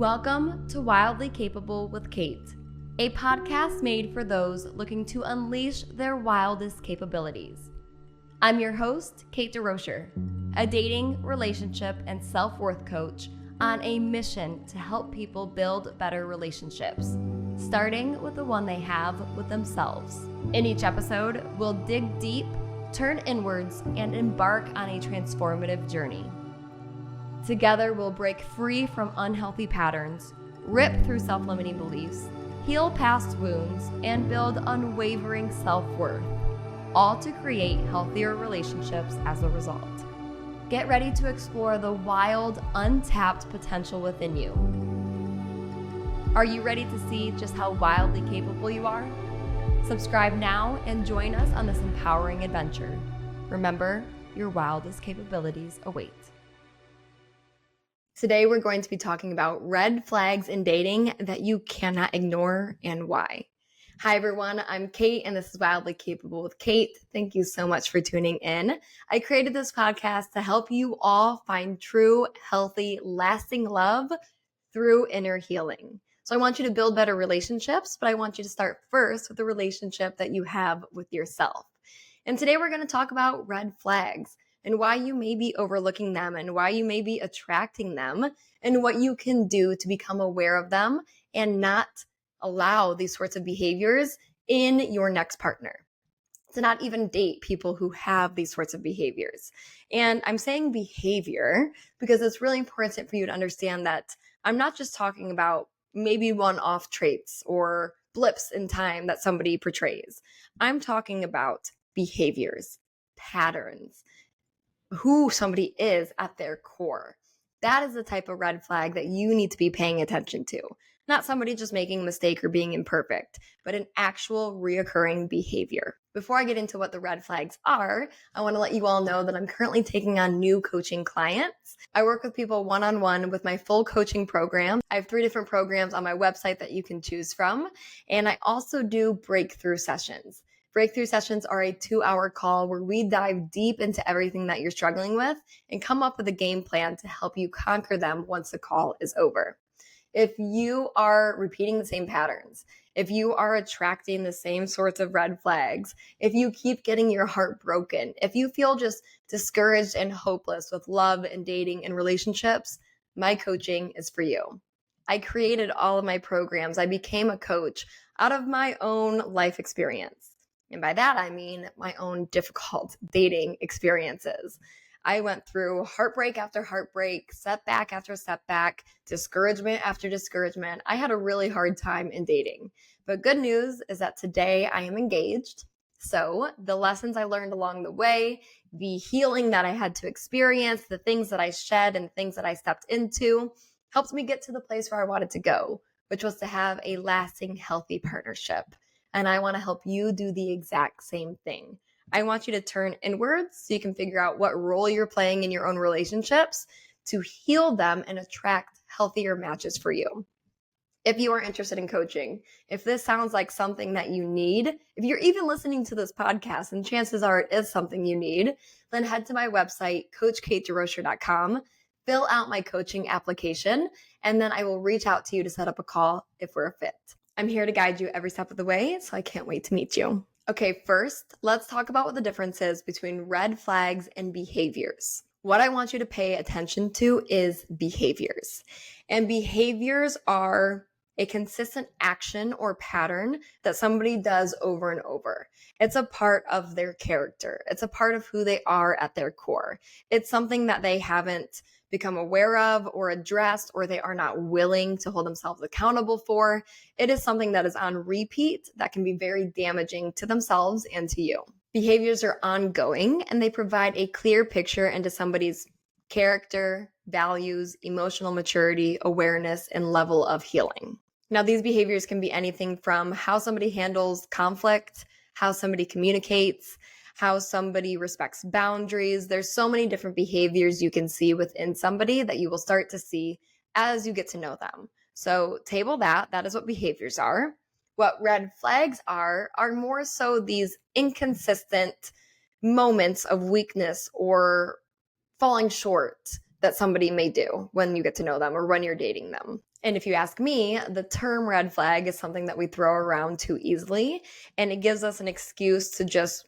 Welcome to Wildly Capable with Kate, a podcast made for those looking to unleash their wildest capabilities. I'm your host, Kate Durocher, a dating, relationship, and self-worth coach on a mission to help people build better relationships, starting with the one they have with themselves. In each episode, we'll dig deep, turn inwards, and embark on a transformative journey. Together, we'll break free from unhealthy patterns, rip through self-limiting beliefs, heal past wounds, and build unwavering self-worth, all to create healthier relationships as a result. Get ready to explore the wild, untapped potential within you. Are you ready to see just how wildly capable you are? Subscribe now and join us on this empowering adventure. Remember, your wildest capabilities await. Today, we're going to be talking about red flags in dating that you cannot ignore and why. Hi, everyone. I'm Kate, and this is Wildly Capable with Kate. Thank you so much for tuning in. I created this podcast to help you all find true, healthy, lasting love through inner healing. So I want you to build better relationships, but I want you to start first with the relationship that you have with yourself. And today, we're going to talk about red flags and why you may be overlooking them and why you may be attracting them and what you can do to become aware of them and not allow these sorts of behaviors in your next partner. To not even date people who have these sorts of behaviors. And I'm saying behavior because it's really important for you to understand that I'm not just talking about maybe one-off traits or blips in time that somebody portrays. I'm talking about behaviors, patterns, who somebody is at their core. That is the type of red flag that you need to be paying attention to. Not somebody just making a mistake or being imperfect, but an actual reoccurring behavior. Before I get into what the red flags are, I want to let you all know that I'm currently taking on new coaching clients. I work with people one-on-one with my full coaching program. I have 3 different programs on my website that you can choose from. And I also do breakthrough sessions. Breakthrough sessions are a 2-hour call where we dive deep into everything that you're struggling with and come up with a game plan to help you conquer them once the call is over. If you are repeating the same patterns, if you are attracting the same sorts of red flags, if you keep getting your heart broken, if you feel just discouraged and hopeless with love and dating and relationships, my coaching is for you. I created all of my programs. I became a coach out of my own life experience. And by that, I mean my own difficult dating experiences. I went through heartbreak after heartbreak, setback after setback, discouragement after discouragement. I had a really hard time in dating. But good news is that today I am engaged. So the lessons I learned along the way, the healing that I had to experience, the things that I shed and things that I stepped into, helped me get to the place where I wanted to go, which was to have a lasting, healthy partnership. And I want to help you do the exact same thing. I want you to turn inwards so you can figure out what role you're playing in your own relationships to heal them and attract healthier matches for you. If you are interested in coaching, if this sounds like something that you need, if you're even listening to this podcast, and chances are it is something you need, then head to my website, coachkatedurocher.com, fill out my coaching application, and then I will reach out to you to set up a call if we're a fit. I'm here to guide you every step of the way, so I can't wait to meet you. Okay, first, let's talk about what the difference is between red flags and behaviors. What I want you to pay attention to is behaviors. And behaviors are a consistent action or pattern that somebody does over and over. It's a part of their character. It's a part of who they are at their core. It's something that they haven't become aware of or addressed, or they are not willing to hold themselves accountable for. It is something that is on repeat that can be very damaging to themselves and to you. Behaviors are ongoing and they provide a clear picture into somebody's character, values, emotional maturity, awareness, and level of healing. Now, these behaviors can be anything from how somebody handles conflict, how somebody communicates, how somebody respects boundaries. There's so many different behaviors you can see within somebody that you will start to see as you get to know them. So table that. That is what behaviors are. What red flags are more so these inconsistent moments of weakness or falling short, that somebody may do when you get to know them or when you're dating them. And if you ask me, the term red flag is something that we throw around too easily, and it gives us an excuse to just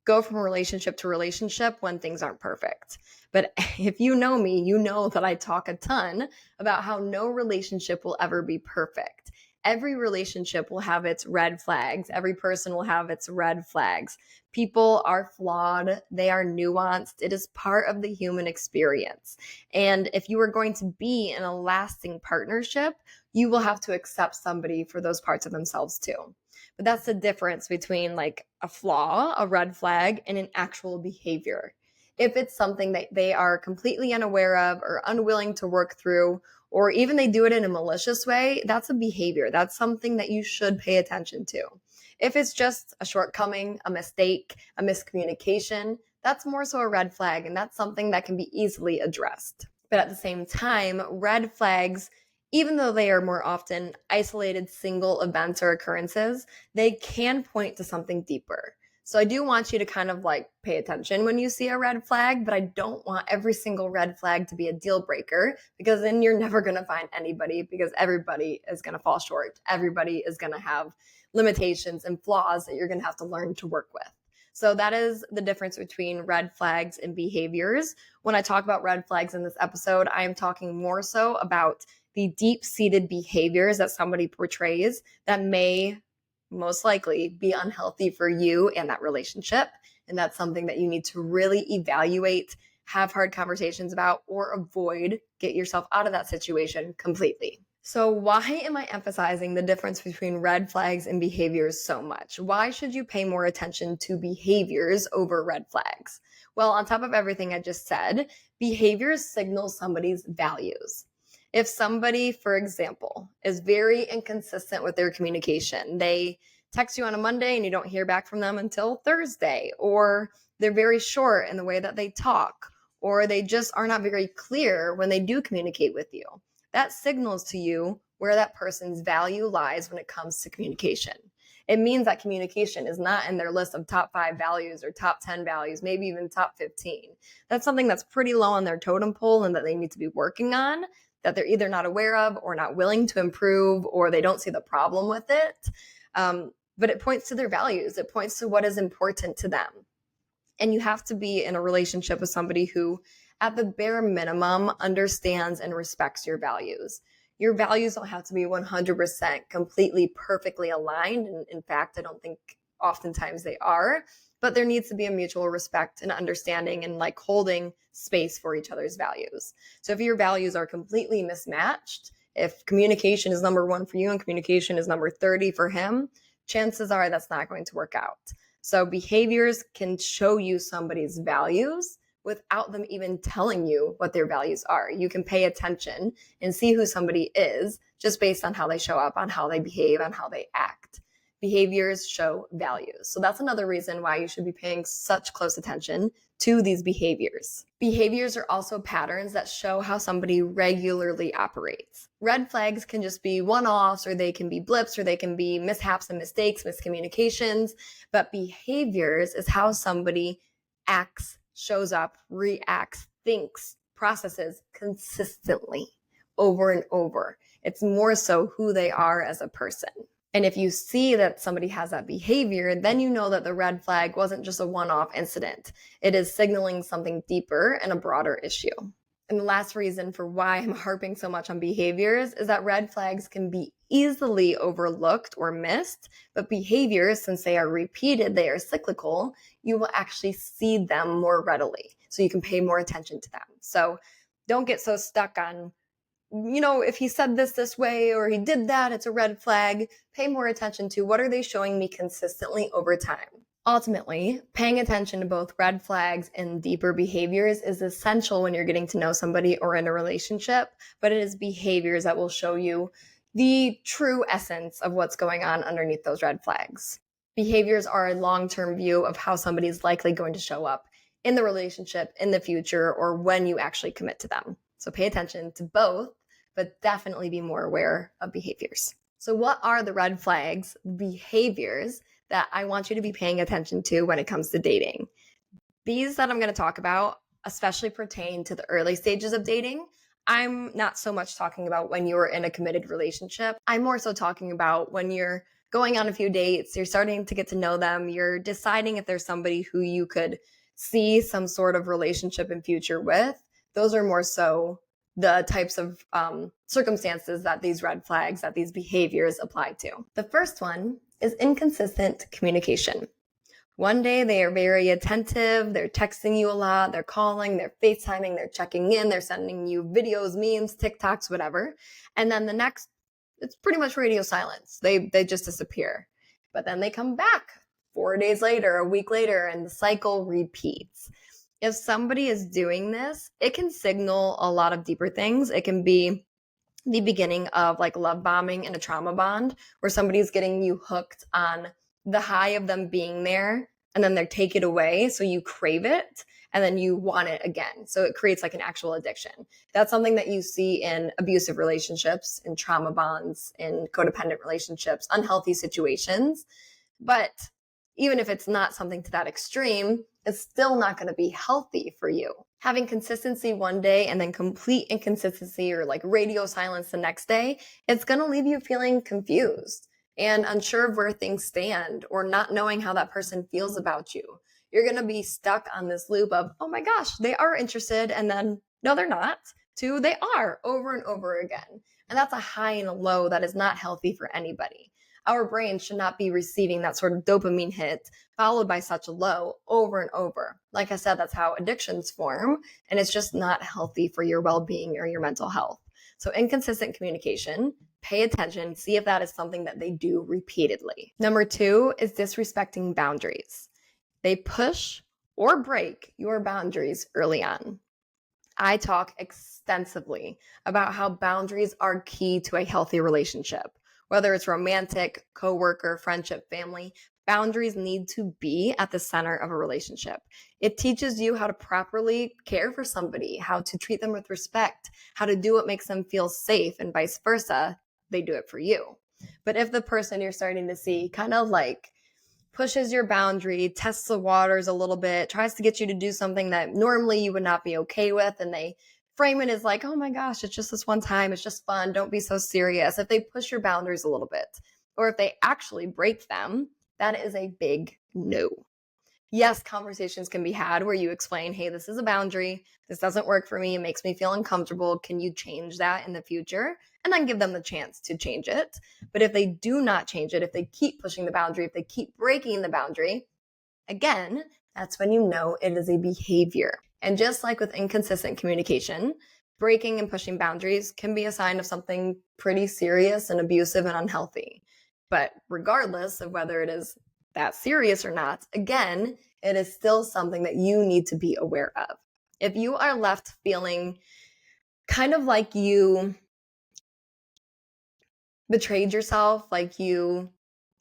go from relationship to relationship when things aren't perfect. But if you know me, you know that I talk a ton about how no relationship will ever be perfect. Every relationship will have its red flags. Every person will have its red flags. People are flawed. They are nuanced. It is part of the human experience. And if you are going to be in a lasting partnership, you will have to accept somebody for those parts of themselves too. But that's the difference between like a flaw, a red flag, and an actual behavior. If it's something that they are completely unaware of or unwilling to work through, or even they do it in a malicious way, that's a behavior. That's something that you should pay attention to. If it's just a shortcoming, a mistake, a miscommunication, that's more so a red flag, and that's something that can be easily addressed. But at the same time, red flags, even though they are more often isolated single events or occurrences, they can point to something deeper. So I do want you to kind of like pay attention when you see a red flag, but I don't want every single red flag to be a deal breaker, because then you're never going to find anybody, because everybody is going to fall short. Everybody is going to have limitations and flaws that you're going to have to learn to work with. So that is the difference between red flags and behaviors. When I talk about red flags in this episode, I am talking more so about the deep-seated behaviors that somebody portrays that may most likely be unhealthy for you and that relationship. And that's something that you need to really evaluate, have hard conversations about, or avoid, get yourself out of that situation completely. So why am I emphasizing the difference between red flags and behaviors so much? Why should you pay more attention to behaviors over red flags? Well, on top of everything I just said, behaviors signal somebody's values. If somebody, for example, is very inconsistent with their communication, they text you on a Monday and you don't hear back from them until Thursday, or they're very short in the way that they talk, or they just are not very clear when they do communicate with you, that signals to you where that person's value lies when it comes to communication. It means that communication is not in their list of top 5 values or top 10 values, maybe even top 15. That's something that's pretty low on their totem pole and that they need to be working on, that they're either not aware of or not willing to improve, or they don't see the problem with it. But it points to their values. It points to what is important to them. And you have to be in a relationship with somebody who, at the bare minimum, understands and respects your values. Your values don't have to be 100% completely perfectly aligned. And in fact, I don't think oftentimes they are. But there needs to be a mutual respect and understanding and like holding space for each other's values. So if your values are completely mismatched, if communication is number 1 for you and communication is number 30 for him, chances are that's not going to work out. So behaviors can show you somebody's values without them even telling you what their values are. You can pay attention and see who somebody is just based on how they show up, on how they behave, on how they act. Behaviors show values. So that's another reason why you should be paying such close attention to these behaviors. Behaviors are also patterns that show how somebody regularly operates. Red flags can just be one-offs, or they can be blips, or they can be mishaps and mistakes, miscommunications. But behaviors is how somebody acts, shows up, reacts, thinks, processes consistently over and over. It's more so who they are as a person. And if you see that somebody has that behavior, then you know that the red flag wasn't just a one-off incident. It is signaling something deeper and a broader issue. And the last reason for why I'm harping so much on behaviors is that red flags can be easily overlooked or missed, but behaviors, since they are repeated, they are cyclical, you will actually see them more readily. So you can pay more attention to them. So don't get so stuck on, if he said this way or he did that, it's a red flag. Pay more attention to what are they showing me consistently over time. Ultimately, paying attention to both red flags and deeper behaviors is essential when you're getting to know somebody or in a relationship, but it is behaviors that will show you the true essence of what's going on underneath those red flags. Behaviors are a long-term view of how somebody is likely going to show up in the relationship, in the future, or when you actually commit to them. So pay attention to both, but definitely be more aware of behaviors. So what are the red flags, behaviors that I want you to be paying attention to when it comes to dating? These that I'm going to talk about especially pertain to the early stages of dating. I'm not so much talking about when you're in a committed relationship. I'm more so talking about when you're going on a few dates, you're starting to get to know them, you're deciding if there's somebody who you could see some sort of relationship in future with. Those are more so the types of circumstances that these red flags, that these behaviors apply to. The first one is inconsistent communication. One day they are very attentive, they're texting you a lot, they're calling, they're FaceTiming, they're checking in, they're sending you videos, memes, TikToks, whatever. And then the next, it's pretty much radio silence. They just disappear. But then they come back 4 days later, a week later, and the cycle repeats. If somebody is doing this, it can signal a lot of deeper things. It can be the beginning of like love bombing and a trauma bond, where somebody's getting you hooked on the high of them being there, and then they take it away, so you crave it and then you want it again. So it creates like an actual addiction. That's something that you see in abusive relationships, in trauma bonds, in codependent relationships, unhealthy situations. But even if it's not something to that extreme, it's still not going to be healthy for you. Having consistency one day and then complete inconsistency or like radio silence the next day, it's going to leave you feeling confused and unsure of where things stand, or not knowing how that person feels about you. You're going to be stuck on this loop of, oh my gosh, they are interested, and then no, they're not, to they are, over and over again. And that's a high and a low that is not healthy for anybody. Our brain should not be receiving that sort of dopamine hit followed by such a low over and over. Like I said, that's how addictions form, and it's just not healthy for your well-being or your mental health. So inconsistent communication, pay attention, see if that is something that they do repeatedly. Number 2 is disrespecting boundaries. They push or break your boundaries early on. I talk extensively about how boundaries are key to a healthy relationship. Whether it's romantic, coworker, friendship, family, boundaries need to be at the center of a relationship. It teaches you how to properly care for somebody, how to treat them with respect, how to do what makes them feel safe, and vice versa. They do it for you. But if the person you're starting to see kind of like pushes your boundary, tests the waters a little bit, tries to get you to do something that normally you would not be okay with, and they frame it as like, oh my gosh, it's just this one time, it's just fun, don't be so serious. If they push your boundaries a little bit, or if they actually break them, that is a big no. Yes, conversations can be had where you explain, hey, this is a boundary, this doesn't work for me, it makes me feel uncomfortable, can you change that in the future? And then give them the chance to change it. But if they do not change it, if they keep pushing the boundary, if they keep breaking the boundary, again, that's when you know it is a behavior. And just like with inconsistent communication, breaking and pushing boundaries can be a sign of something pretty serious and abusive and unhealthy. But regardless of whether it is that serious or not, again, it is still something that you need to be aware of. If you are left feeling kind of like you betrayed yourself, like you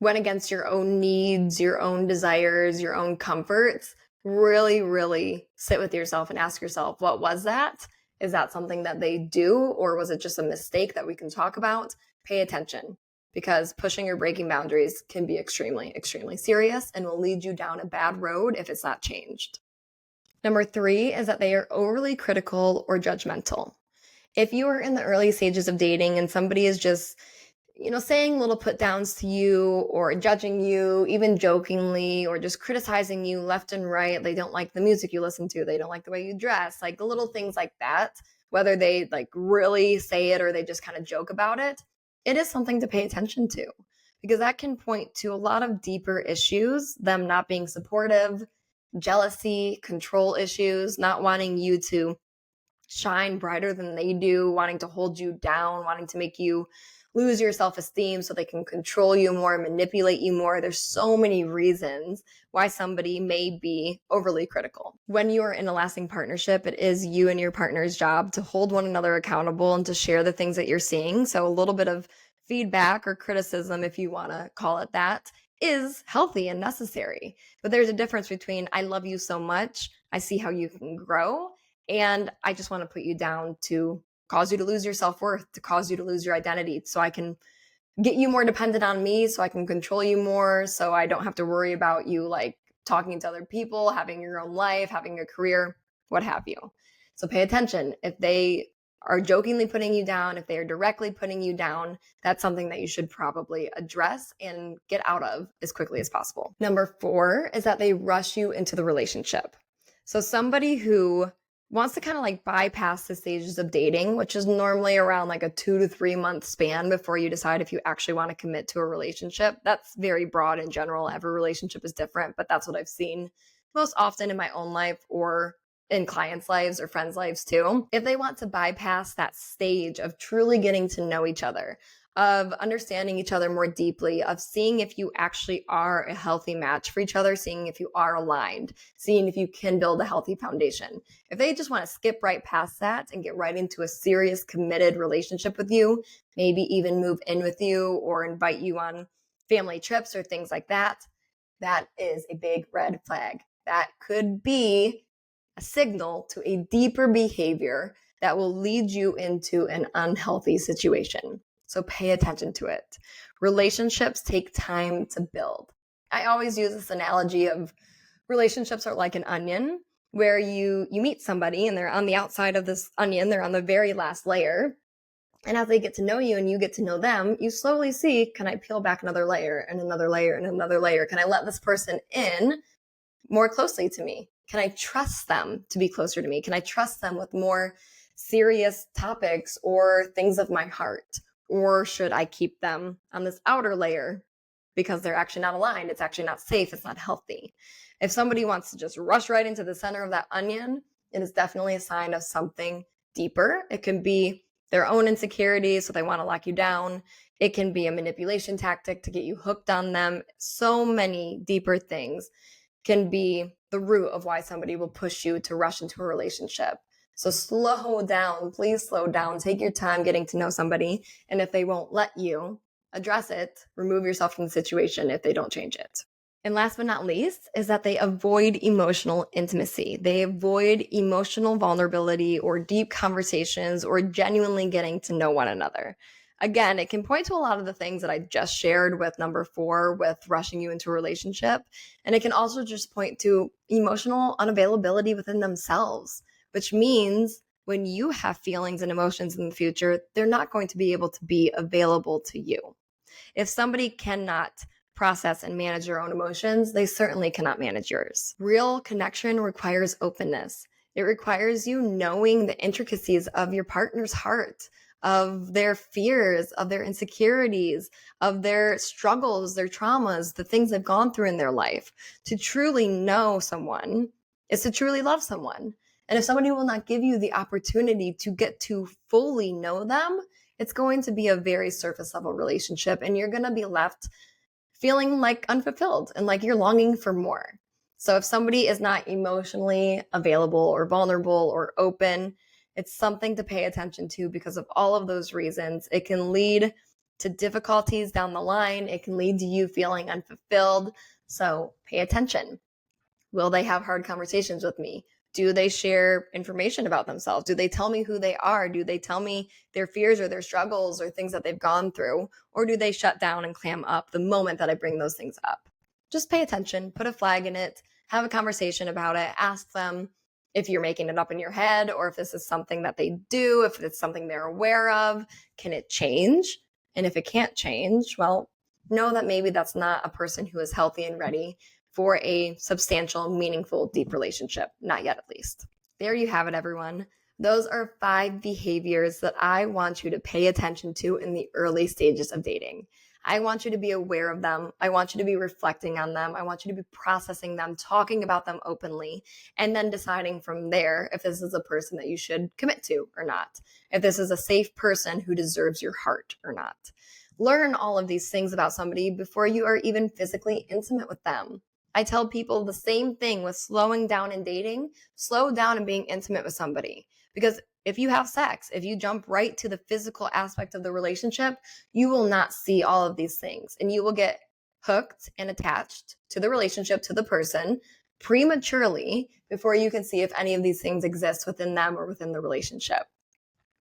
went against your own needs, your own desires, your own comforts, really, really sit with yourself and ask yourself, what was that? Is that something that they do, or was it just a mistake that we can talk about? Pay attention, because pushing or breaking boundaries can be extremely, extremely serious and will lead you down a bad road if it's not changed. Number 3 is that they are overly critical or judgmental. If you are in the early stages of dating and somebody is just saying little put downs to you or judging you, even jokingly, or just criticizing you left and right. They don't like the music you listen to. They don't like the way you dress, like the little things like that, whether they like really say it or they just kind of joke about it. It is something to pay attention to, because that can point to a lot of deeper issues, them not being supportive, jealousy, control issues, not wanting you to shine brighter than they do, wanting to hold you down, wanting to make you lose your self-esteem so they can control you more, manipulate you more. There's so many reasons why somebody may be overly critical. When you are in a lasting partnership, it is you and your partner's job to hold one another accountable and to share the things that you're seeing. So a little bit of feedback or criticism, if you want to call it that, is healthy and necessary. But there's a difference between I love you so much, I see how you can grow, and I just want to put you down to cause you to lose your self-worth, to cause you to lose your identity, so I can get you more dependent on me, so I can control you more, so I don't have to worry about you like talking to other people, having your own life, having a career. what have you. So pay attention. If they are jokingly putting you down, if they are directly putting you down, that's something that you should probably address and get out of as quickly as possible. Number 4 is that they rush you into the relationship. So somebody who wants to kind of like bypass the stages of dating, which is normally around like a 2 to 3 month span before you decide if you actually want to commit to a relationship. That's very broad in general. Every relationship is different, but that's what I've seen most often in my own life or in clients' lives or friends' lives too. If they want to bypass that stage of truly getting to know each other, of understanding each other more deeply, of seeing if you actually are a healthy match for each other, seeing if you are aligned, seeing if you can build a healthy foundation. If they just want to skip right past that and get right into a serious, committed relationship with you, maybe even move in with you or invite you on family trips or things like that, that is a big red flag. That could be a signal to a deeper behavior that will lead you into an unhealthy situation. So pay attention to it. Relationships take time to build. I always use this analogy of relationships are like an onion, where you meet somebody and they're on the outside of this onion, they're on the very last layer. And as they get to know you and you get to know them, you slowly see, can I peel back another layer and another layer and another layer? Can I let this person in more closely to me? Can I trust them to be closer to me? Can I trust them with more serious topics or things of my heart? Or should I keep them on this outer layer because they're actually not aligned? It's actually not safe. It's not healthy. If somebody wants to just rush right into the center of that onion, it is definitely a sign of something deeper. It can be their own insecurities, so they want to lock you down. It can be a manipulation tactic to get you hooked on them. So many deeper things can be the root of why somebody will push you to rush into a relationship. So slow down, please slow down, take your time getting to know somebody. And if they won't let you address it, remove yourself from the situation if they don't change it. And last but not least is that they avoid emotional intimacy. They avoid emotional vulnerability or deep conversations or genuinely getting to know one another. Again, it can point to a lot of the things that I just shared with number 4 with rushing you into a relationship. And it can also just point to emotional unavailability within themselves, which means when you have feelings and emotions in the future, they're not going to be able to be available to you. If somebody cannot process and manage their own emotions, they certainly cannot manage yours. Real connection requires openness. It requires you knowing the intricacies of your partner's heart, of their fears, of their insecurities, of their struggles, their traumas, the things they've gone through in their life. To truly know someone is to truly love someone. And if somebody will not give you the opportunity to get to fully know them, it's going to be a very surface level relationship, and you're going to be left feeling like unfulfilled and like you're longing for more. So if somebody is not emotionally available or vulnerable or open, it's something to pay attention to because of all of those reasons. It can lead to difficulties down the line. It can lead to you feeling unfulfilled. So pay attention. Will they have hard conversations with me? Do they share information about themselves? Do they tell me who they are? Do they tell me their fears or their struggles or things that they've gone through? Or do they shut down and clam up the moment that I bring those things up? Just pay attention, put a flag in it, have a conversation about it, ask them if you're making it up in your head or if this is something that they do, if it's something they're aware of. Can it change? And if it can't change, well, know that maybe that's not a person who is healthy and ready for a substantial, meaningful, deep relationship. Not yet, at least. There you have it, everyone. Those are 5 behaviors that I want you to pay attention to in the early stages of dating. I want you to be aware of them. I want you to be reflecting on them. I want you to be processing them, talking about them openly, and then deciding from there if this is a person that you should commit to or not, if this is a safe person who deserves your heart or not. Learn all of these things about somebody before you are even physically intimate with them. I tell people the same thing with slowing down in dating. Slow down in being intimate with somebody. Because if you have sex, if you jump right to the physical aspect of the relationship, you will not see all of these things. And you will get hooked and attached to the relationship, to the person, prematurely before you can see if any of these things exist within them or within the relationship.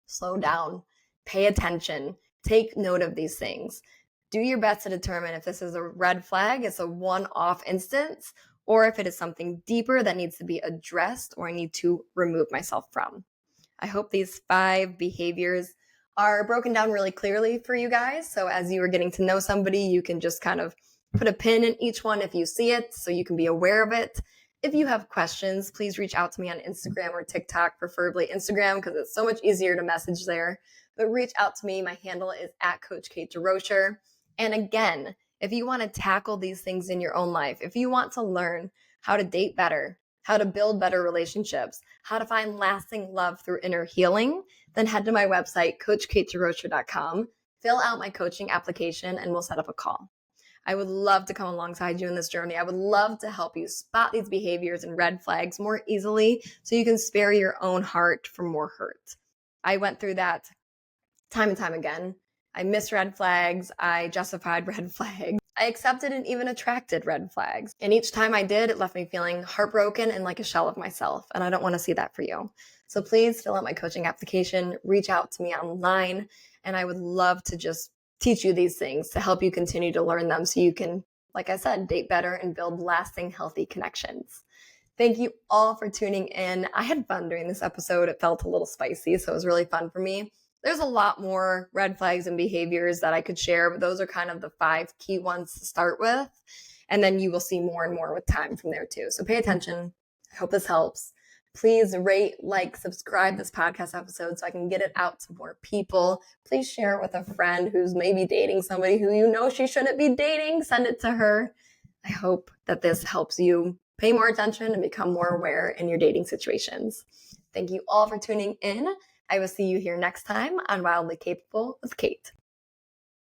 Slow down. Pay attention. Take note of these things. Do your best to determine if this is a red flag, it's a one-off instance, or if it is something deeper that needs to be addressed or I need to remove myself from. I hope these 5 behaviors are broken down really clearly for you guys. So as you are getting to know somebody, you can just kind of put a pin in each one if you see it so you can be aware of it. If you have questions, please reach out to me on Instagram or TikTok, preferably Instagram because it's so much easier to message there. But reach out to me. My handle is at Coach Kate Durocher. And again, if you want to tackle these things in your own life, if you want to learn how to date better, how to build better relationships, how to find lasting love through inner healing, then head to my website, CoachKateDurocher.com, fill out my coaching application, and we'll set up a call. I would love to come alongside you in this journey. I would love to help you spot these behaviors and red flags more easily so you can spare your own heart from more hurt. I went through that time and time again. I missed red flags. I justified red flags. I accepted and even attracted red flags. And each time I did, it left me feeling heartbroken and like a shell of myself. And I don't want to see that for you. So please fill out my coaching application, reach out to me online, and I would love to just teach you these things to help you continue to learn them so you can, like I said, date better and build lasting, healthy connections. Thank you all for tuning in. I had fun during this episode. It felt a little spicy, so it was really fun for me. There's a lot more red flags and behaviors that I could share, but those are kind of the 5 key ones to start with. And then you will see more and more with time from there too. So pay attention. I hope this helps. Please rate, like, subscribe this podcast episode so I can get it out to more people. Please share it with a friend who's maybe dating somebody who you know she shouldn't be dating. Send it to her. I hope that this helps you pay more attention and become more aware in your dating situations. Thank you all for tuning in. I will see you here next time on Wildly Capable with Kate.